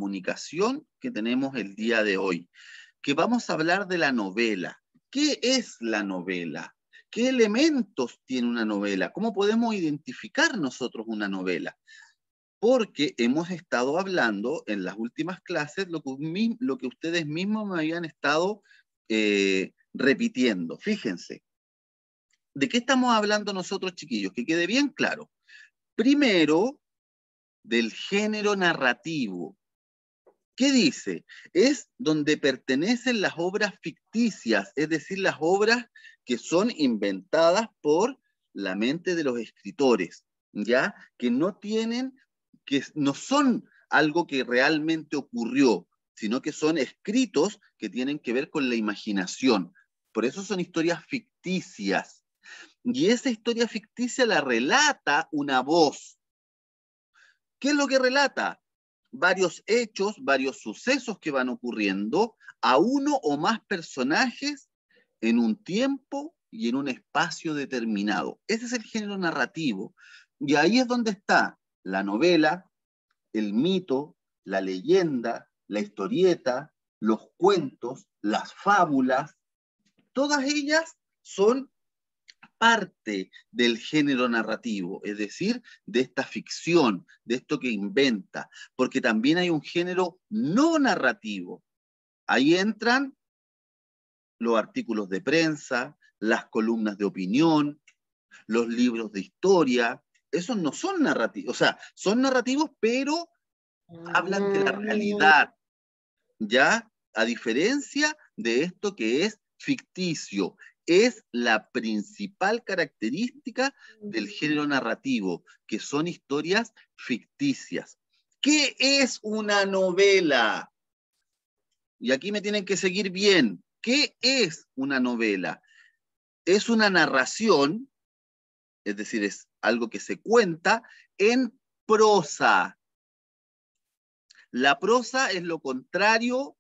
comunicación que tenemos el día de hoy, que vamos a hablar de la novela. ¿Qué es la novela? ¿Qué elementos tiene una novela? ¿Cómo podemos identificar nosotros una novela? Porque hemos estado hablando en las últimas clases lo que ustedes mismos me habían estado repitiendo. Fíjense, ¿de qué estamos hablando nosotros, chiquillos? Que quede bien claro. Primero, del género narrativo. ¿Qué dice? Es donde pertenecen las obras ficticias, es decir, las obras que son inventadas por la mente de los escritores, ¿ya? Que no son algo que realmente ocurrió, sino que son escritos que tienen que ver con la imaginación. Por eso son historias ficticias. Y esa historia ficticia la relata una voz. ¿Qué es lo que relata? Varios hechos, varios sucesos que van ocurriendo a uno o más personajes en un tiempo y en un espacio determinado. Ese es el género narrativo. Y ahí es donde está la novela, el mito, la leyenda, la historieta, los cuentos, las fábulas. Todas ellas son parte del género narrativo, es decir, de esta ficción, de esto que inventa, porque también hay un género no narrativo. Ahí entran los artículos de prensa, las columnas de opinión, los libros de historia. Esos no son narrativos, o sea, son narrativos, pero hablan de la realidad, ¿ya? A diferencia de esto que es ficticio. Es la principal característica del género narrativo, que son historias ficticias. ¿Qué es una novela? Y aquí me tienen que seguir bien. ¿Qué es una novela? Es una narración, es decir, es algo que se cuenta en prosa. La prosa es lo contrario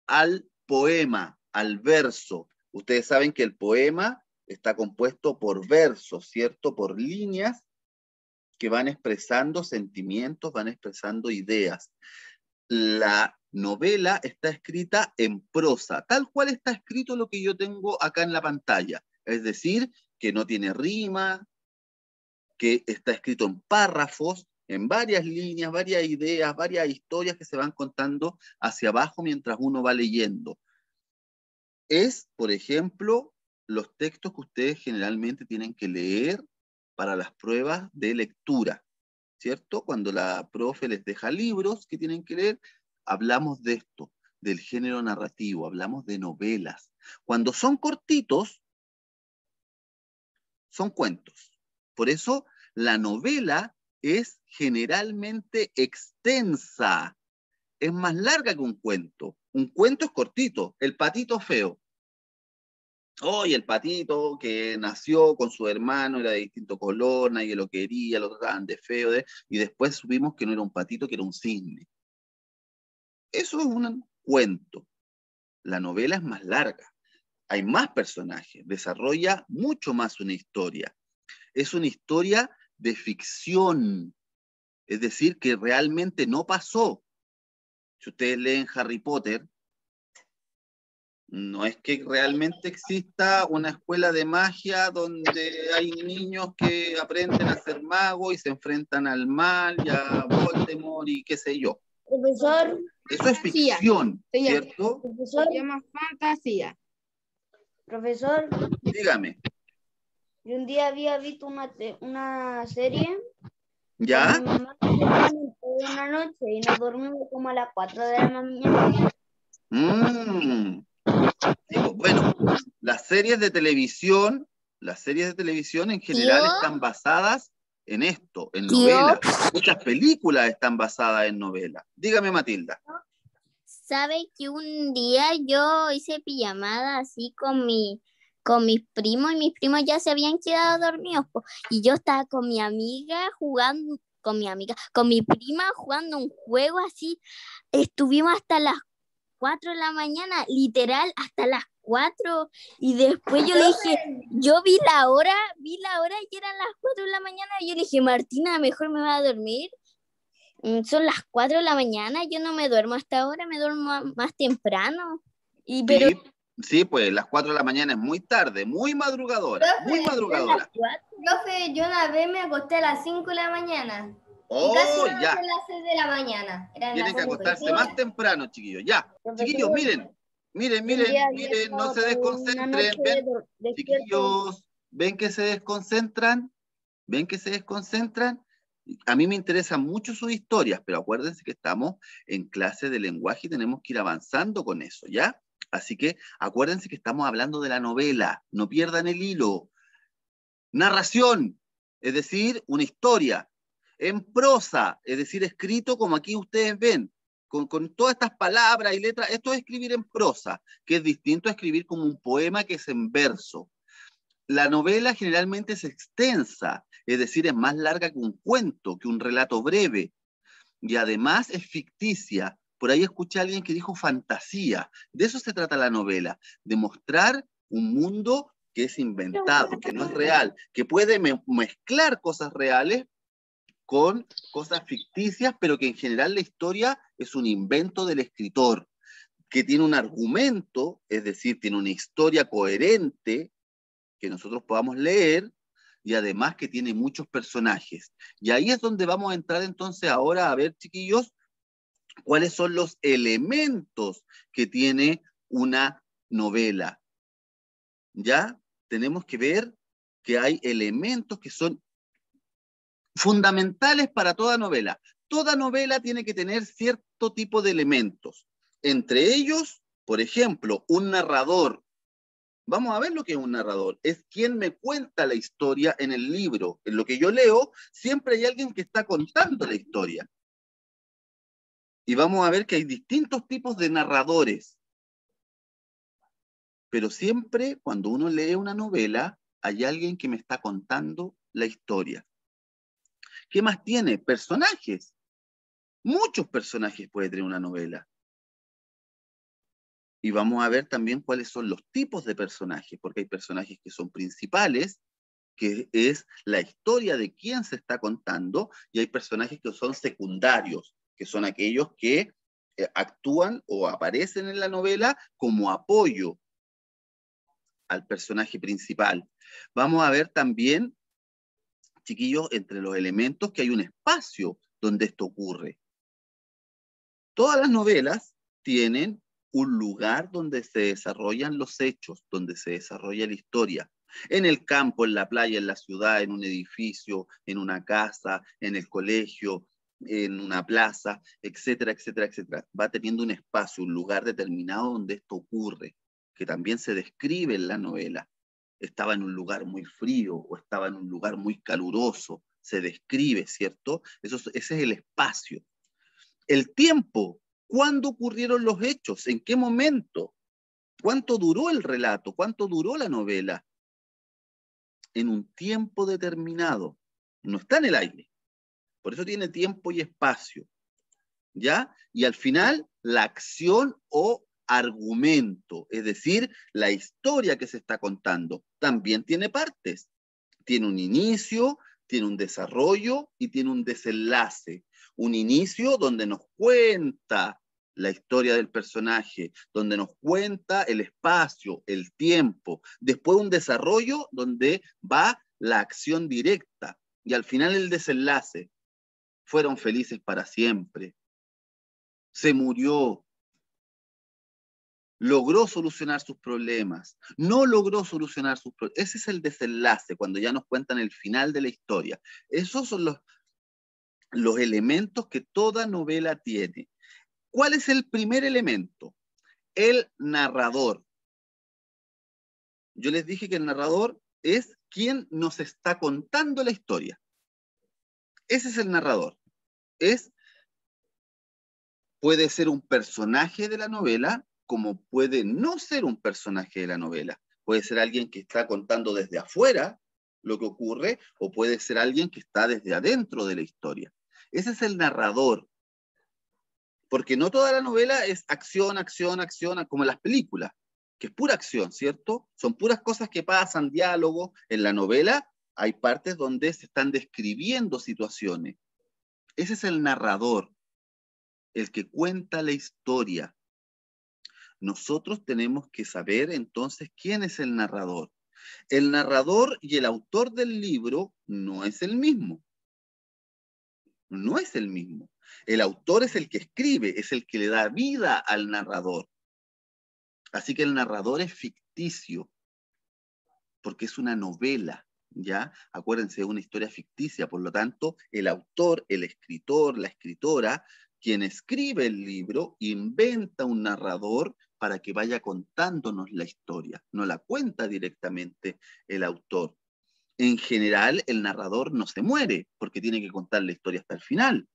al poema, al verso. Ustedes saben que el poema está compuesto por versos, ¿cierto? Por líneas que van expresando sentimientos, van expresando ideas. La novela está escrita en prosa, tal cual está escrito lo que yo tengo acá en la pantalla. Es decir, que no tiene rima, que está escrito en párrafos, en varias líneas, varias ideas, varias historias que se van contando hacia abajo mientras uno va leyendo. Es, por ejemplo, los textos que ustedes generalmente tienen que leer para las pruebas de lectura, ¿cierto? Cuando la profe les deja libros que tienen que leer, hablamos de esto, del género narrativo, hablamos de novelas. Cuando son cortitos, son cuentos. Por eso la novela es generalmente extensa, es más larga que un cuento. Un cuento es cortito, El patito feo. Hoy el patito que nació con su hermano era de distinto color, nadie lo quería, lo trataban de feo, y después supimos que no era un patito, que era un cisne. Eso es un cuento. La novela es más larga, hay más personajes, desarrolla mucho más una historia. Es una historia de ficción, es decir, que realmente no pasó. Si ustedes leen Harry Potter, no es que realmente exista una escuela de magia donde hay niños que aprenden a ser magos y se enfrentan al mal y a Voldemort y qué sé yo. Profesor, Eso es ficción, ¿cierto? profesor, se llama fantasía. Profesor, Dígame. yo un día había visto una serie ¿Ya? con mi mamá una noche y nos dormimos como a las 4 de la mañana. Bueno, las series de televisión en general están basadas en esto, en novelas. Muchas películas están basadas en novelas. Dígame, Matilda. ¿Sabe que un día yo hice pijamada así con mis primos y mis primos ya se habían quedado dormidos, po? Y yo estaba con mi amiga jugando, con mi prima jugando un juego así. Estuvimos hasta las 4 de la mañana, literal, hasta las 4. Y después yo le dije, yo vi la hora y eran las 4 de la mañana. Y yo le dije, Martina, mejor me voy a dormir. Son las 4 de la mañana, yo no me duermo hasta ahora, me duermo más temprano. Pero Sí, sí, pues las 4 de la mañana es muy tarde, muy madrugadora, muy Profe, son las madrugadora. 4. profe, yo una vez me acosté a las 5 de la mañana y casi Oh, me acosté a ya. las 6 de la mañana. Eran Tienen las que 5 y acostarse más 30. temprano, chiquillos. Ya. Chiquillos, Profesor, miren, miren, yo un día miren, había miren, no estado se toda una desconcentren. noche Ven, despierto. chiquillos, ven que se desconcentran. ¿Ven que se desconcentran? A mí me interesan mucho sus historias, pero acuérdense que estamos en clase de lenguaje y tenemos que ir avanzando con eso, ¿ya? Así que acuérdense que estamos hablando de la novela, no pierdan el hilo. Narración, es decir, una historia. En prosa, es decir, escrito como aquí ustedes ven, con todas estas palabras y letras. Esto es escribir en prosa, que es distinto a escribir como un poema que es en verso. La novela generalmente es extensa, es decir, es más larga que un cuento, que un relato breve, y además es ficticia. Por ahí escuché a alguien que dijo fantasía. De eso se trata la novela, de mostrar un mundo que es inventado, que no es real, que puede mezclar cosas reales con cosas ficticias, pero que en general la historia es un invento del escritor, que tiene un argumento, es decir, tiene una historia coherente, que nosotros podamos leer, y además que tiene muchos personajes. Y ahí es donde vamos a entrar entonces ahora a ver, chiquillos, cuáles son los elementos que tiene una novela. ¿Ya? Tenemos que ver que hay elementos que son fundamentales para toda novela. Toda novela tiene que tener cierto tipo de elementos. Entre ellos, por ejemplo, un narrador. Vamos a ver lo que es un narrador. Es quien me cuenta la historia en el libro. En lo que yo leo, siempre hay alguien que está contando la historia. Y vamos a ver que hay distintos tipos de narradores. Pero siempre cuando uno lee una novela, hay alguien que me está contando la historia. ¿Qué más tiene? Personajes. Muchos personajes puede tener una novela. Y vamos a ver también cuáles son los tipos de personajes, porque hay personajes que son principales, que es la historia de quién se está contando, y hay personajes que son secundarios, que son aquellos que actúan o aparecen en la novela como apoyo al personaje principal. Vamos a ver también, chiquillos, entre los elementos que hay un espacio donde esto ocurre. Todas las novelas tienen un lugar donde se desarrollan los hechos, donde se desarrolla la historia. En el campo, en la playa, en la ciudad, en un edificio, en una casa, en el colegio, en una plaza, etcétera, etcétera, etcétera. Va teniendo un espacio, un lugar determinado donde esto ocurre, que también se describe en la novela. Estaba en un lugar muy frío o estaba en un lugar muy caluroso. Se describe, ¿cierto? Ese es el espacio. El tiempo, ¿cuándo ocurrieron los hechos? ¿En qué momento? ¿Cuánto duró el relato? ¿Cuánto duró la novela? En un tiempo determinado. No está en el aire. Por eso tiene tiempo y espacio. ¿Ya? Y al final, la acción o argumento, es decir, la historia que se está contando, también tiene partes. Tiene un inicio, tiene un desarrollo y tiene un desenlace. Un inicio donde nos cuenta la historia del personaje, donde nos cuenta el espacio, el tiempo. Después un desarrollo donde va la acción directa. Y al final el desenlace. Fueron felices para siempre. Se murió. Logró solucionar sus problemas, no logró solucionar sus problemas. Ese es el desenlace, cuando ya nos cuentan el final de la historia. Esos son los elementos que toda novela tiene. ¿Cuál es el primer elemento? El narrador. Yo les dije que el narrador es quien nos está contando la historia. Ese es el narrador. Puede ser un personaje de la novela, como puede no ser un personaje de la novela. Puede ser alguien que está contando desde afuera lo que ocurre, o puede ser alguien que está desde adentro de la historia. Ese es el narrador. Porque no toda la novela es acción, acción, acción, como en las películas, que es pura acción, ¿cierto? Son puras cosas que pasan, diálogos. En la novela hay partes donde se están describiendo situaciones. Ese es el narrador, el que cuenta la historia. Nosotros tenemos que saber entonces quién es el narrador. El narrador y el autor del libro no es el mismo. No es el mismo. El autor es el que escribe, es el que le da vida al narrador. Así que el narrador es ficticio, porque es una novela, ¿ya? Acuérdense, es una historia ficticia, por lo tanto, el autor, el escritor, la escritora, quien escribe el libro, inventa un narrador para que vaya contándonos la historia. No la cuenta directamente el autor. En general, el narrador no se muere, porque tiene que contar la historia hasta el final.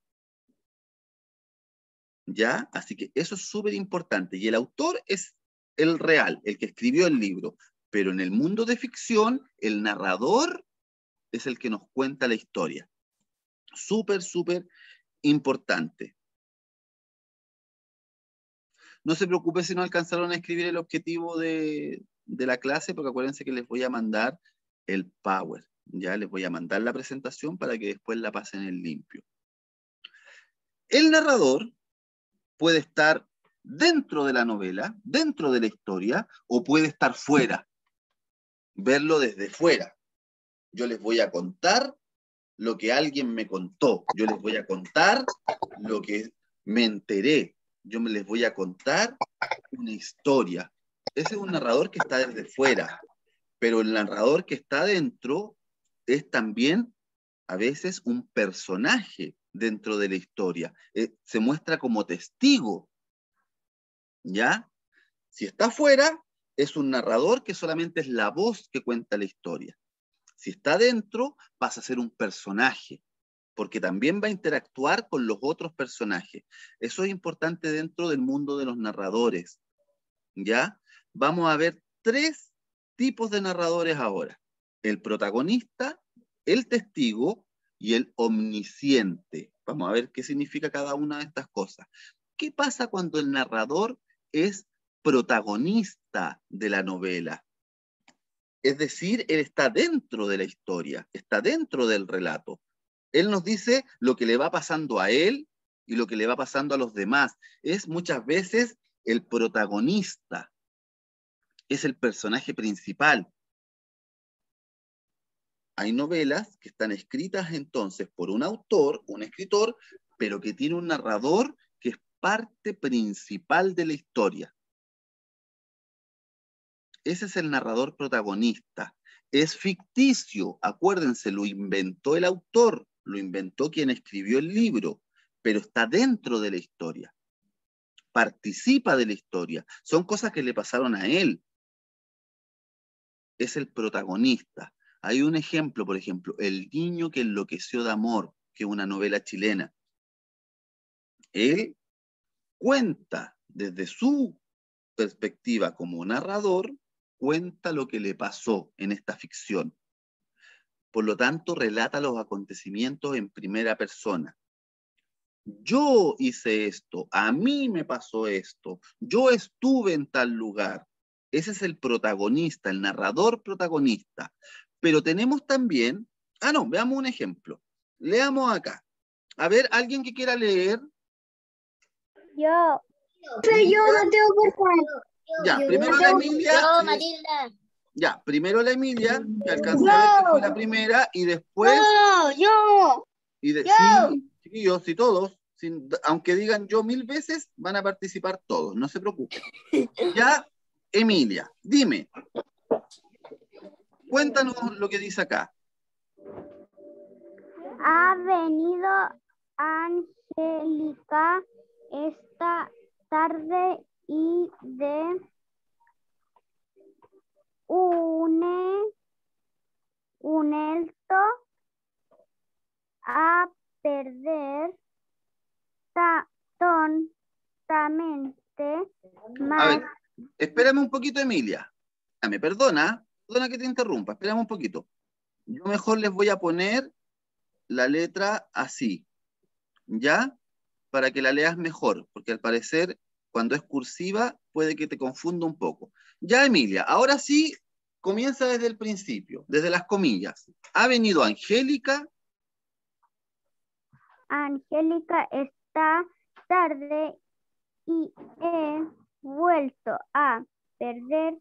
¿Ya? Así que eso es súper importante. Y el autor es el real, el que escribió el libro. Pero en el mundo de ficción, el narrador es el que nos cuenta la historia. Súper, súper importante. No se preocupe si no alcanzaron a escribir el objetivo de la clase, porque acuérdense que les voy a mandar el Power. Ya les voy a mandar la presentación para que después la pasen en limpio. El narrador puede estar dentro de la novela, dentro de la historia, o puede estar fuera, verlo desde fuera. Yo les voy a contar lo que alguien me contó, yo les voy a contar lo que me enteré, yo les voy a contar una historia. Ese es un narrador que está desde fuera, pero el narrador que está dentro es también a veces un personaje dentro de la historia. Se muestra como testigo, ¿ya? Si está fuera, es un narrador que solamente es la voz que cuenta la historia. Si está dentro, pasa a ser un personaje, porque también va a interactuar con los otros personajes. Eso es importante dentro del mundo de los narradores, ¿ya? Vamos a ver 3 tipos de narradores ahora. El protagonista, el testigo y el omnisciente. Vamos a ver qué significa cada una de estas cosas. ¿Qué pasa cuando el narrador es protagonista de la novela? Es decir, él está dentro de la historia, está dentro del relato. Él nos dice lo que le va pasando a él y lo que le va pasando a los demás. Es muchas veces el protagonista, es el personaje principal. Hay novelas que están escritas entonces por un autor, un escritor, pero que tiene un narrador que es parte principal de la historia. Ese es el narrador protagonista. Es ficticio, acuérdense, lo inventó el autor, lo inventó quien escribió el libro, pero está dentro de la historia. Participa de la historia. Son cosas que le pasaron a él. Es el protagonista. Hay un ejemplo, por ejemplo, El niño que enloqueció de amor, que es una novela chilena. Él cuenta desde su perspectiva como narrador, cuenta lo que le pasó en esta ficción. Por lo tanto, relata los acontecimientos en primera persona. Yo hice esto, a mí me pasó esto, yo estuve en tal lugar. Ese es el protagonista, el narrador protagonista. Pero tenemos también, no, veamos un ejemplo. Leamos acá. A ver, alguien que quiera leer. Yo. Yo, Mateo, por favor. Ya, primero la Emilia. Yo, Matilda. Ya, primero la Emilia, que alcanzó a ver que fue la primera, y después. Yo. Sí, chiquillos, sí, todos. Aunque digan yo 1000 veces, van a participar todos, no se preocupen. Ya, Emilia, dime. Cuéntanos lo que dice acá. Ha venido Angélica esta tarde y de un alto a perder tontamente más. A ver, espérame un poquito, Emilia. Me perdona que te interrumpa, espérame un poquito. Yo mejor les voy a poner la letra así, ¿ya? Para que la leas mejor, porque al parecer cuando es cursiva puede que te confunda un poco. Ya, Emilia, ahora sí, comienza desde el principio, desde las comillas. Ha venido Angélica. Angélica, está tarde y he vuelto a perder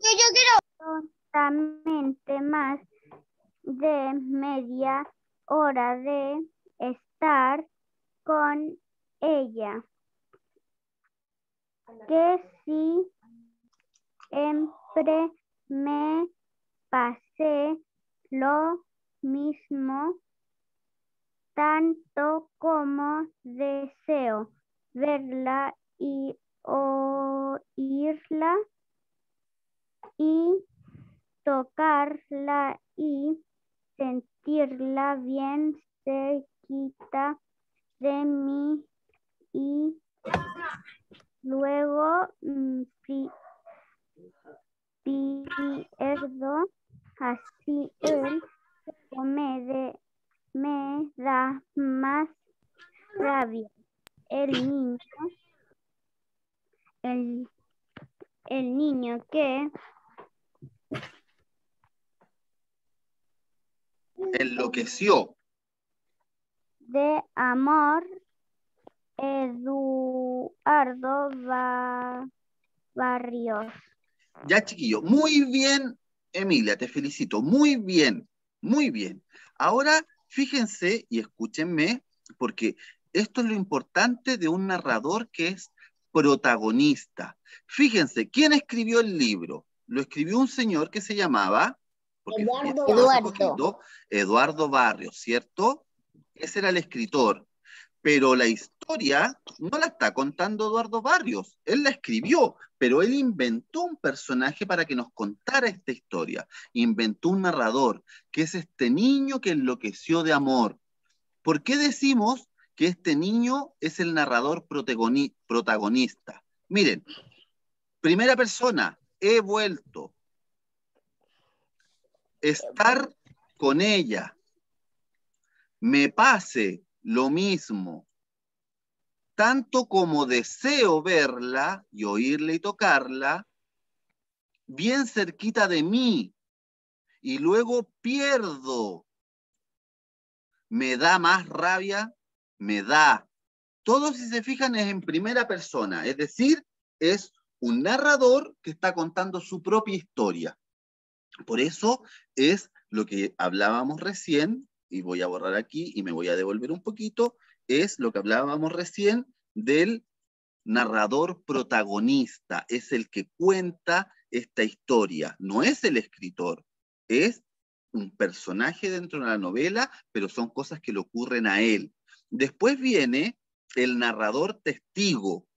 tontamente más de media hora de estar con ella. Que si siempre me pasé lo mismo, tanto como deseo verla y oírla y tocarla y sentirla bien cerquita de mí y luego pierdo así el me da más rabia. El niño, el niño que Enloqueció. de amor, Eduardo Barrios. Ya, chiquillo. Muy bien, Emilia, te felicito. Muy bien, muy bien. Ahora, fíjense y escúchenme, porque esto es lo importante de un narrador que es protagonista. Fíjense, ¿quién escribió el libro? Lo escribió un señor que se llamaba, porque falleció hace poquito, Eduardo Barrios, ¿cierto? Ese era el escritor. Pero la historia no la está contando Eduardo Barrios, él la escribió, pero él inventó un personaje para que nos contara esta historia, inventó un narrador, que es este niño que enloqueció de amor. ¿Por qué decimos que este niño es el narrador protagonista? Miren, primera persona, he vuelto, estar con ella, me pase lo mismo, tanto como deseo verla y oírla y tocarla, bien cerquita de mí, y luego pierdo, me da más rabia, me da. Todo, si se fijan, es en primera persona, es decir, es un narrador que está contando su propia historia. Por eso es lo que hablábamos recién, y voy a borrar aquí y me voy a devolver un poquito, es lo que hablábamos recién del narrador protagonista, es el que cuenta esta historia, no es el escritor, es un personaje dentro de la novela, pero son cosas que le ocurren a él. Después viene el narrador testigo,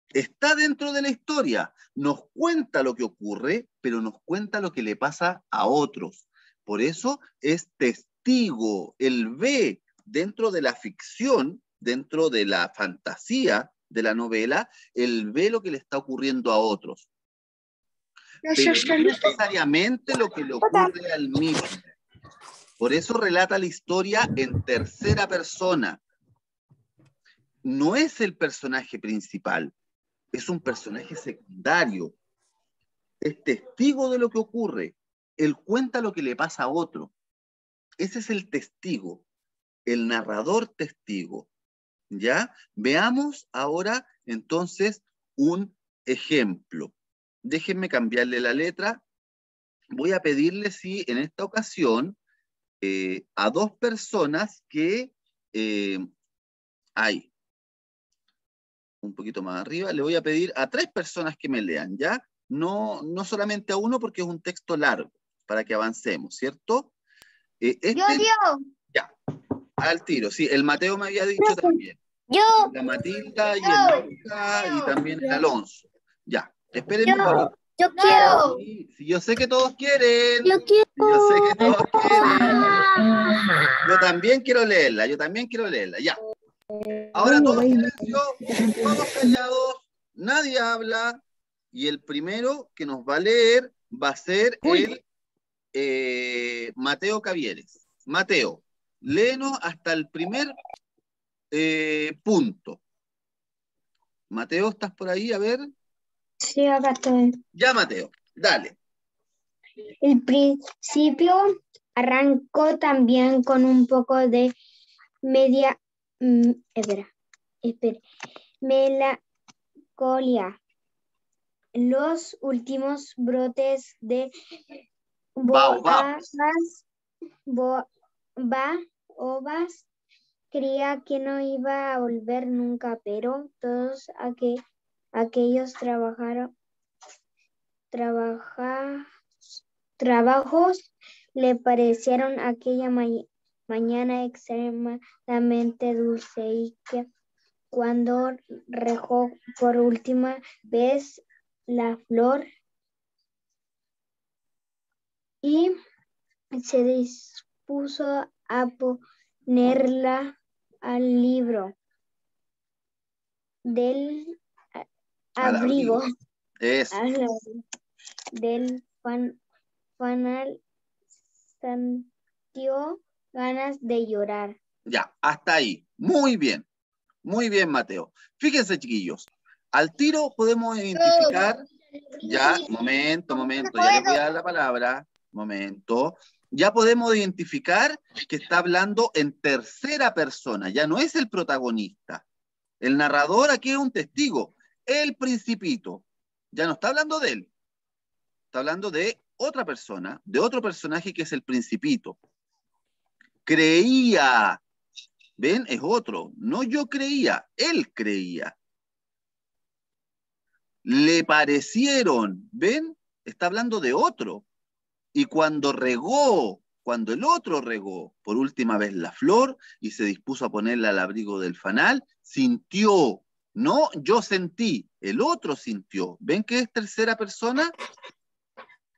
está dentro de la historia, nos cuenta lo que ocurre, pero nos cuenta lo que le pasa a otros. Por eso es testigo, él ve dentro de la ficción, dentro de la fantasía de la novela, él ve lo que le está ocurriendo a otros. Pero no necesariamente lo que le ocurre al mismo. Por eso relata la historia en tercera persona. No es el personaje principal, es un personaje secundario. Es testigo de lo que ocurre. Él cuenta lo que le pasa a otro. Ese es el testigo, el narrador testigo. ¿Ya? Veamos ahora entonces un ejemplo. Déjenme cambiarle la letra. Voy a pedirle, si en esta ocasión, a dos personas que hay un poquito más arriba, le voy a pedir a tres personas que me lean, ¿ya? No solamente a uno, porque es un texto largo, para que avancemos, ¿cierto? Ya, al tiro, sí, el Mateo me había dicho también. La Matilda y el Luca y también el Alonso. Ya, espérenme un poquito. Yo quiero. Sí, yo sé que todos quieren. Yo quiero. Yo sé que todos quieren. Yo también quiero leerla, ya. Ahora todos silencio, todos callados, nadie habla, y el primero que nos va a leer va a ser el Mateo Cavieres. Mateo, léenos hasta el primer punto. Mateo, ¿estás por ahí? A ver. Sí, acá estoy. Ya, Mateo, dale. El principio arrancó también con un poco de media Espera. Melancolía. Los últimos brotes de Baobab. baobabs creía que no iba a volver nunca, pero todos aquellos trabajos le parecieron aquella mañana extremadamente dulce y que cuando regó por última vez la flor y se dispuso a ponerla al libro del abrigo. Eso. Del fanal sintió ganas de llorar. Ya, hasta ahí. Muy bien. Muy bien, Mateo. Fíjense, chiquillos. Al tiro podemos identificar. Ya, momento, ya les voy a dar la palabra. Momento. Ya podemos identificar que está hablando en tercera persona. Ya no es el protagonista. El narrador aquí es un testigo. El Principito. Ya no está hablando de él. Está hablando de otra persona, de otro personaje que es el Principito. Creía. ¿Ven? Es otro. No yo creía, él creía. Le parecieron. ¿Ven? Está hablando de otro. Y cuando el otro regó por última vez la flor y se dispuso a ponerla al abrigo del fanal, sintió. No, yo sentí, el otro sintió. ¿Ven que es tercera persona?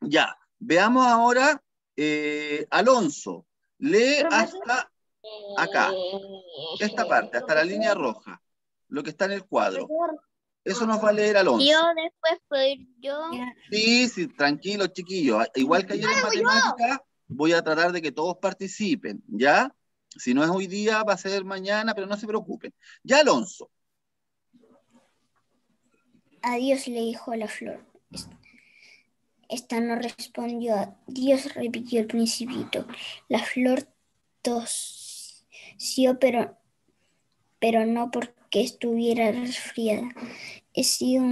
Ya, veamos ahora, Alonso, lee hasta acá, esta parte, hasta la línea roja, lo que está en el cuadro. Eso nos va a leer Alonso. Yo después puedo ir yo. Sí, tranquilo, chiquillos. Igual que ayer en matemáticas, voy a tratar de que todos participen, ¿ya? Si no es hoy día, va a ser mañana, pero no se preocupen. Ya, Alonso. Adiós, le dijo a la flor. Esta no respondió. Dios, repitió el Principito. La flor tosió, pero no porque estuviera resfriada. He sido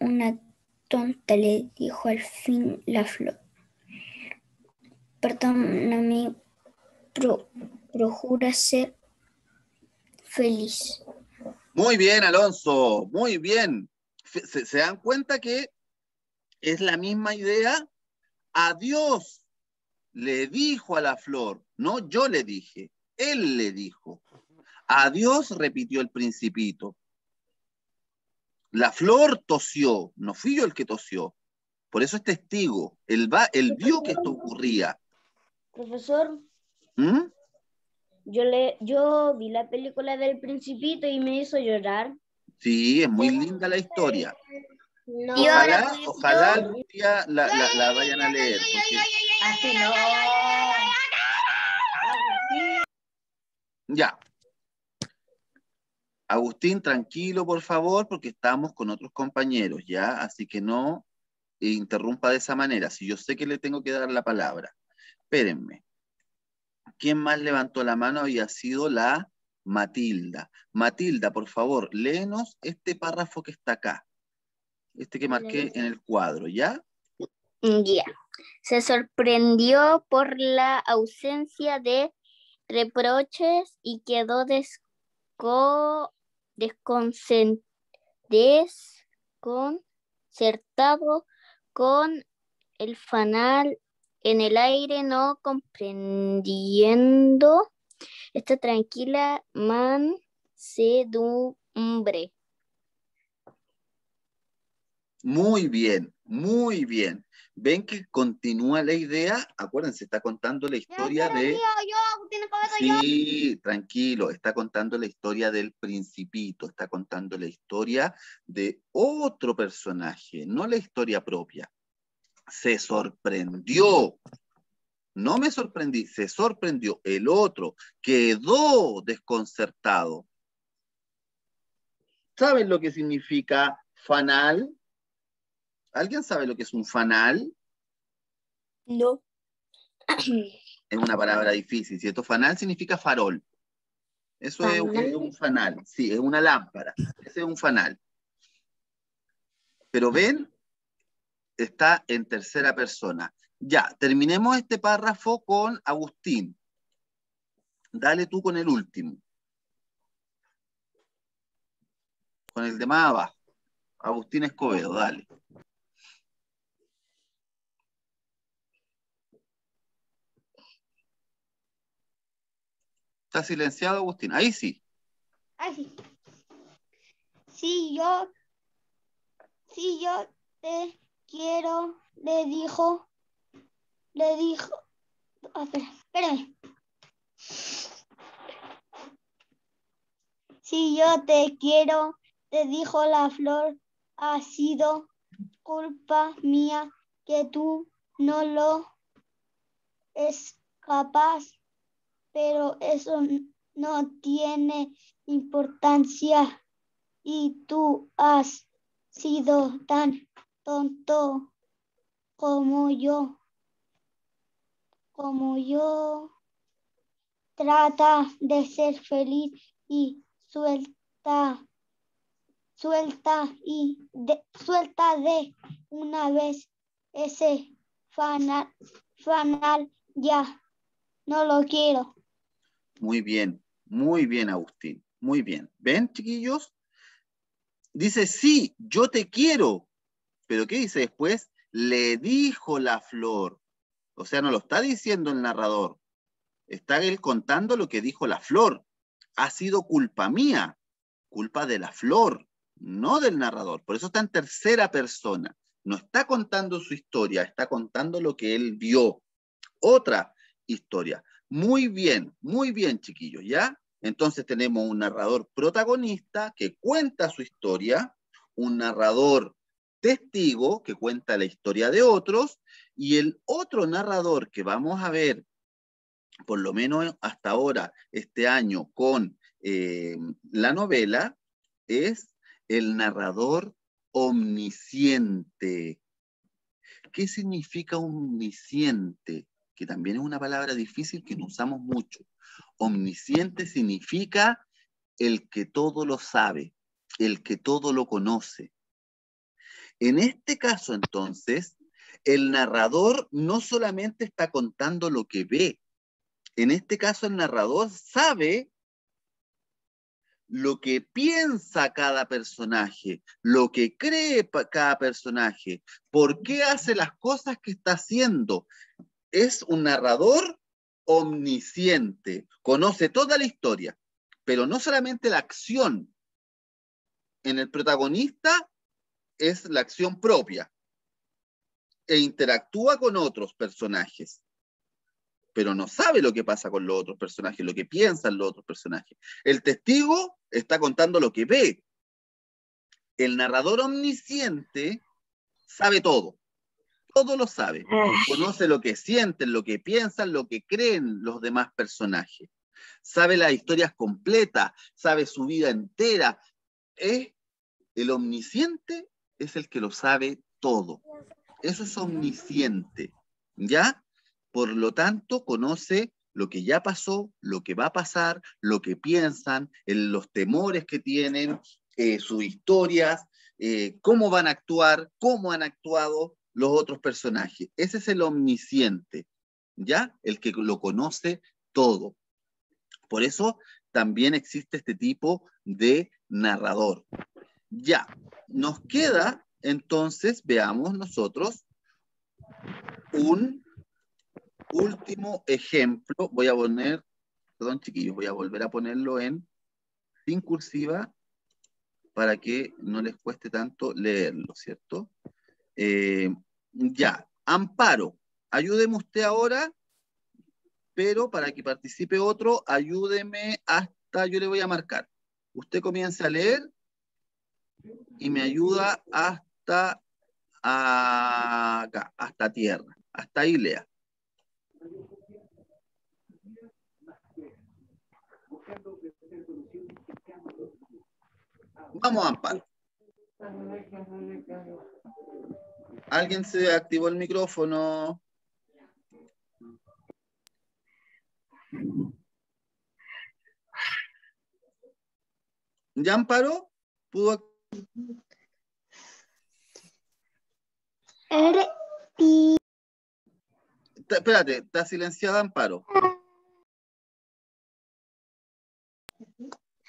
una tonta, le dijo al fin la flor. Perdóname, procura ser feliz. Muy bien, Alonso, muy bien. ¿Se dan cuenta que es la misma idea? Adiós, le dijo a la flor, no yo le dije, él le dijo. Adiós, repitió el Principito. La flor tosió, no fui yo el que tosió. Por eso es testigo. Él vio que esto ocurría. Profesor, ¿Mm? yo vi la película del Principito y me hizo llorar. Sí, es muy linda la historia. No. Ojalá algún día la vayan a leer. Así no. Ya. Agustín, tranquilo, por favor, porque estamos con otros compañeros, ¿ya? Así que no interrumpa de esa manera. Si yo sé que le tengo que dar la palabra. Espérenme. ¿Quién más levantó la mano? Había sido la Matilda. Matilda, por favor, léenos este párrafo que está acá. Este que marqué en el cuadro, ¿ya? Ya. Se sorprendió por la ausencia de reproches y quedó desconcertado con el fanal en el aire, no comprendiendo esta tranquila mansedumbre. Muy bien, muy bien. ¿Ven que continúa la idea? Acuérdense, está contando la historia de... Sí, tranquilo, está contando la historia del Principito, está contando la historia de otro personaje, no la historia propia. Se sorprendió. No me sorprendí, se sorprendió. El otro quedó desconcertado. ¿Saben lo que significa fanal? ¿Alguien sabe lo que es un fanal? No. Es una palabra difícil, ¿cierto? Fanal significa farol. Eso es un fanal, sí, es una lámpara. Ese es un fanal. Pero ven, está en tercera persona. Ya, terminemos este párrafo con Agustín. Dale tú con el último. Con el de más abajo. Agustín Escobedo, dale. Está silenciado, Agustín. Ahí sí. Así. Si yo te quiero, le dijo, espérame. Si yo te quiero, te dijo la flor, ha sido culpa mía que tú no lo escapas, pero eso no tiene importancia y tú has sido tan tonto como yo. Trata de ser feliz y suelta de una vez ese fanal, ya, no lo quiero. Muy bien, Agustín. Muy bien. ¿Ven, chiquillos? Dice, sí, yo te quiero. Pero ¿qué dice después? Le dijo la flor. O sea, no lo está diciendo el narrador. Está él contando lo que dijo la flor. Ha sido culpa mía, culpa de la flor, no del narrador. Por eso está en tercera persona. No está contando su historia, está contando lo que él vio. Otra historia. Muy bien, chiquillos, ¿ya? Entonces tenemos un narrador protagonista que cuenta su historia, un narrador testigo que cuenta la historia de otros, y el otro narrador que vamos a ver, por lo menos hasta ahora, este año, con la novela, es el narrador omnisciente. ¿Qué significa omnisciente? Que también es una palabra difícil que no usamos mucho. Omnisciente significa el que todo lo sabe, el que todo lo conoce. En este caso, entonces, el narrador no solamente está contando lo que ve, en este caso el narrador sabe lo que piensa cada personaje, lo que cree cada personaje, por qué hace las cosas que está haciendo. Es un narrador omnisciente, conoce toda la historia, pero no solamente la acción. En el protagonista es la acción propia e interactúa con otros personajes, pero no sabe lo que pasa con los otros personajes, lo que piensan los otros personajes. El testigo está contando lo que ve. El narrador omnisciente sabe todo lo sabe. Conoce lo que sienten, lo que piensan, lo que creen los demás personajes. Sabe las historias completas, sabe su vida entera. El omnisciente es el que lo sabe todo. Eso es omnisciente, ¿ya? Por lo tanto, conoce lo que ya pasó, lo que va a pasar, lo que piensan, los temores que tienen, sus historias, cómo van a actuar, cómo han actuado los otros personajes. Ese es el omnisciente, ¿ya? El que lo conoce todo. Por eso también existe este tipo de narrador. Ya, nos queda entonces, veamos nosotros, un último ejemplo. Voy a poner, perdón chiquillos, voy a volver a ponerlo sin cursiva para que no les cueste tanto leerlo, ¿cierto? Ya, Amparo, ayúdeme usted ahora, pero para que participe otro, ayúdeme hasta, yo le voy a marcar. Usted comienza a leer y me ayuda hasta acá, hasta tierra. Hasta ahí lea. Vamos, Amparo. ¿Alguien se activó el micrófono? ¿Ya, Amparo? ¿Pudo? Espérate, está silenciada, Amparo.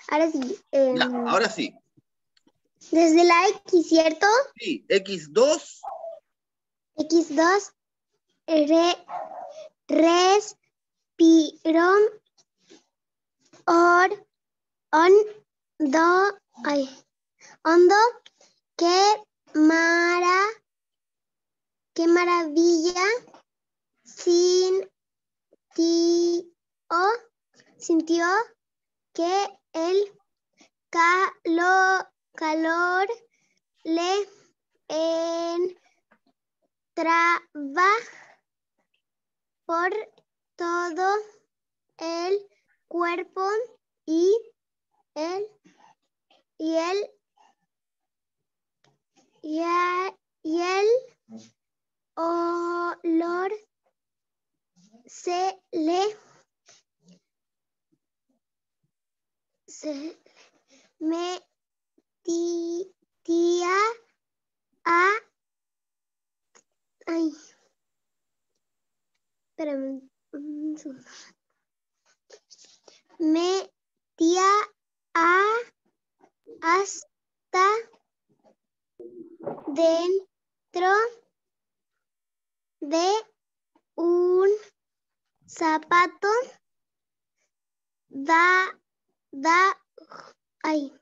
Ahora sí. Ya, ahora sí. Desde la X, ¿cierto? Sí, X2. X2. Respiro. Hondo. Qué maravilla. Sintió que el calor le entraba por todo el cuerpo y el olor se metía a... Ay, espérame un segundo. Metía hasta dentro de un zapato. Ay.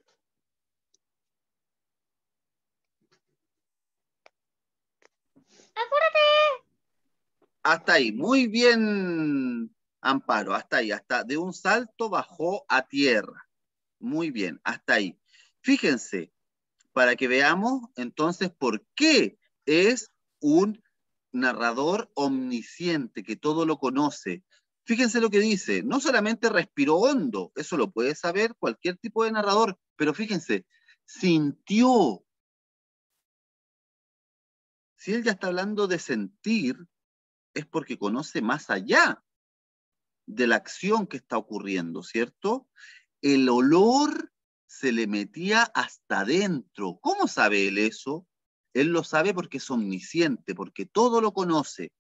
Hasta ahí. Muy bien, Amparo. Hasta ahí. Hasta de un salto bajó a tierra. Muy bien. Hasta ahí. Fíjense, para que veamos entonces por qué es un narrador omnisciente, que todo lo conoce. Fíjense lo que dice. No solamente respiró hondo, eso lo puede saber cualquier tipo de narrador, pero fíjense, sintió. Si él ya está hablando de sentir, es porque conoce más allá de la acción que está ocurriendo, ¿cierto? El olor se le metía hasta adentro. ¿Cómo sabe él eso? Él lo sabe porque es omnisciente, porque todo lo conoce.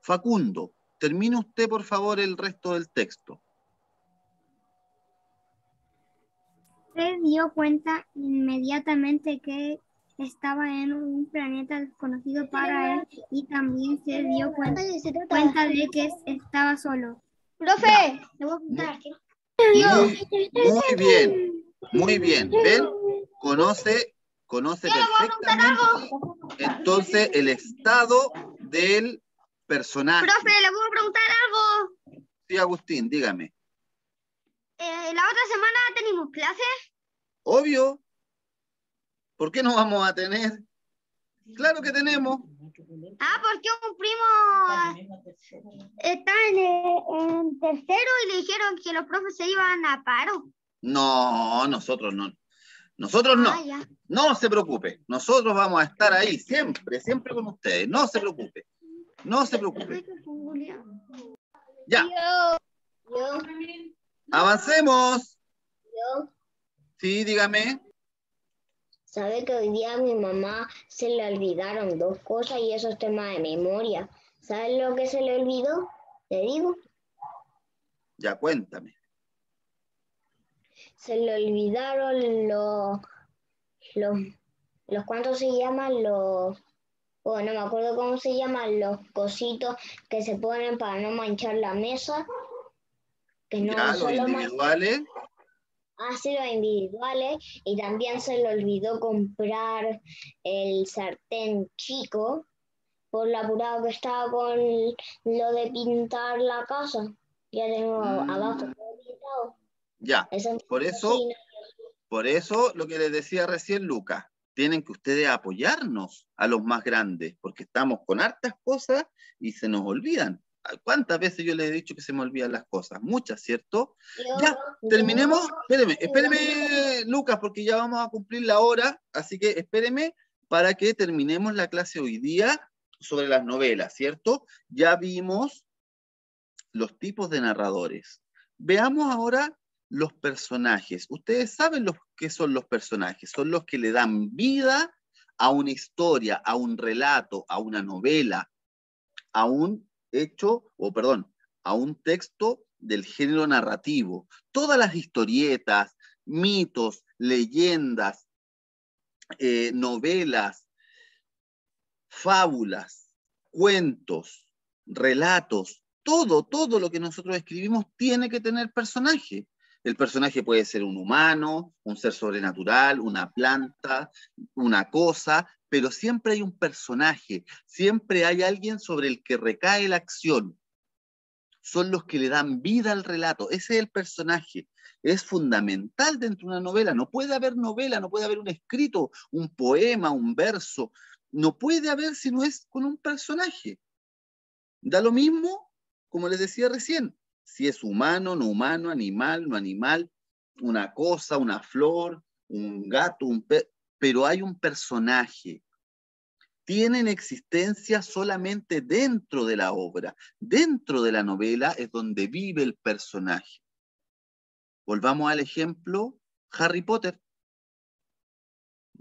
Facundo, termine usted, por favor, el resto del texto. Se dio cuenta inmediatamente que estaba en un planeta desconocido para él y también se dio cuenta de que estaba solo. Profe, le voy a preguntar. Muy bien, muy bien. ¿Ven? Conoce perfectamente entonces el estado del personaje. Profe, le voy a preguntar algo. Sí, Agustín, dígame. ¿La otra semana tenemos clases? Obvio. ¿Por qué no vamos a tener? Claro que tenemos. Porque un primo está en tercero y le dijeron que los profes se iban a paro. No, nosotros no. Nosotros no. Ya. No se preocupe. Nosotros vamos a estar ahí siempre, siempre con ustedes. No se preocupe. No se preocupe. Ya. Yo. Avancemos. Yo. Sí, dígame. ¿Sabe que hoy día a mi mamá se le olvidaron 2 cosas y eso es tema de memoria? ¿Sabe lo que se le olvidó? ¿Le digo? Ya, cuéntame. Se le olvidaron los ¿cuántos se llaman? No me acuerdo cómo se llaman los cositos que se ponen para no manchar la mesa. Que no Ya, los individuales. Sí, los individuales, y también se le olvidó comprar el sartén chico por lo apurado que estaba con lo de pintar la casa. Ya tengo abajo todo pintado. Ya, por eso lo que les decía recién Lucas, tienen que ustedes apoyarnos a los más grandes, porque estamos con hartas cosas y se nos olvidan. ¿Cuántas veces yo les he dicho que se me olvidan las cosas? Muchas, ¿cierto? Ya, terminemos. Espéreme, Lucas, porque ya vamos a cumplir la hora, así que espéreme para que terminemos la clase hoy día sobre las novelas, ¿cierto? Ya vimos los tipos de narradores. Veamos ahora los personajes. Ustedes saben qué son los personajes. Son los que le dan vida a una historia, a un relato, a una novela, a un hecho, a un texto del género narrativo. Todas las historietas, mitos, leyendas, novelas, fábulas, cuentos, relatos, todo lo que nosotros escribimos tiene que tener personaje. El personaje puede ser un humano, un ser sobrenatural, una planta, una cosa, pero siempre hay un personaje, siempre hay alguien sobre el que recae la acción. Son los que le dan vida al relato. Ese es el personaje. Es fundamental dentro de una novela. No puede haber novela, no puede haber un escrito, un poema, un verso. No puede haber si no es con un personaje. Da lo mismo, como les decía recién, si es humano, no humano, animal, no animal, una cosa, una flor, un gato, pero hay un personaje. Tienen existencia solamente dentro de la obra. Dentro de la novela es donde vive el personaje. Volvamos al ejemplo, Harry Potter.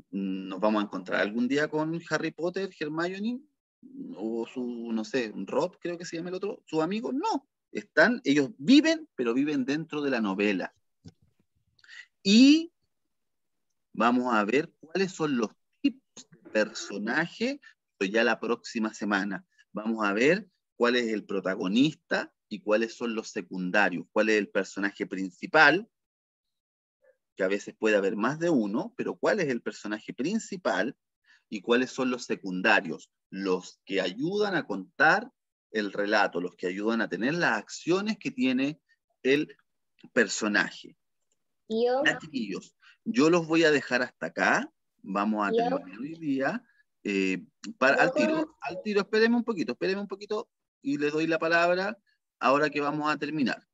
¿Nos vamos a encontrar algún día con Harry Potter, Hermione, o su, no sé, Rod, creo que se llama el otro, sus amigos? No. Ellos viven, pero viven dentro de la novela. Y vamos a ver cuáles son los tipos de personaje, pero ya la próxima semana. Vamos a ver cuál es el protagonista y cuáles son los secundarios, cuál es el personaje principal, que a veces puede haber más de uno, pero cuál es el personaje principal y cuáles son los secundarios, los que ayudan a contar el relato, los que ayudan a tener las acciones que tiene el personaje. Ya, chiquillos, yo los voy a dejar hasta acá. Vamos a terminar hoy día. Al tiro, espérenme un poquito y les doy la palabra ahora que vamos a terminar.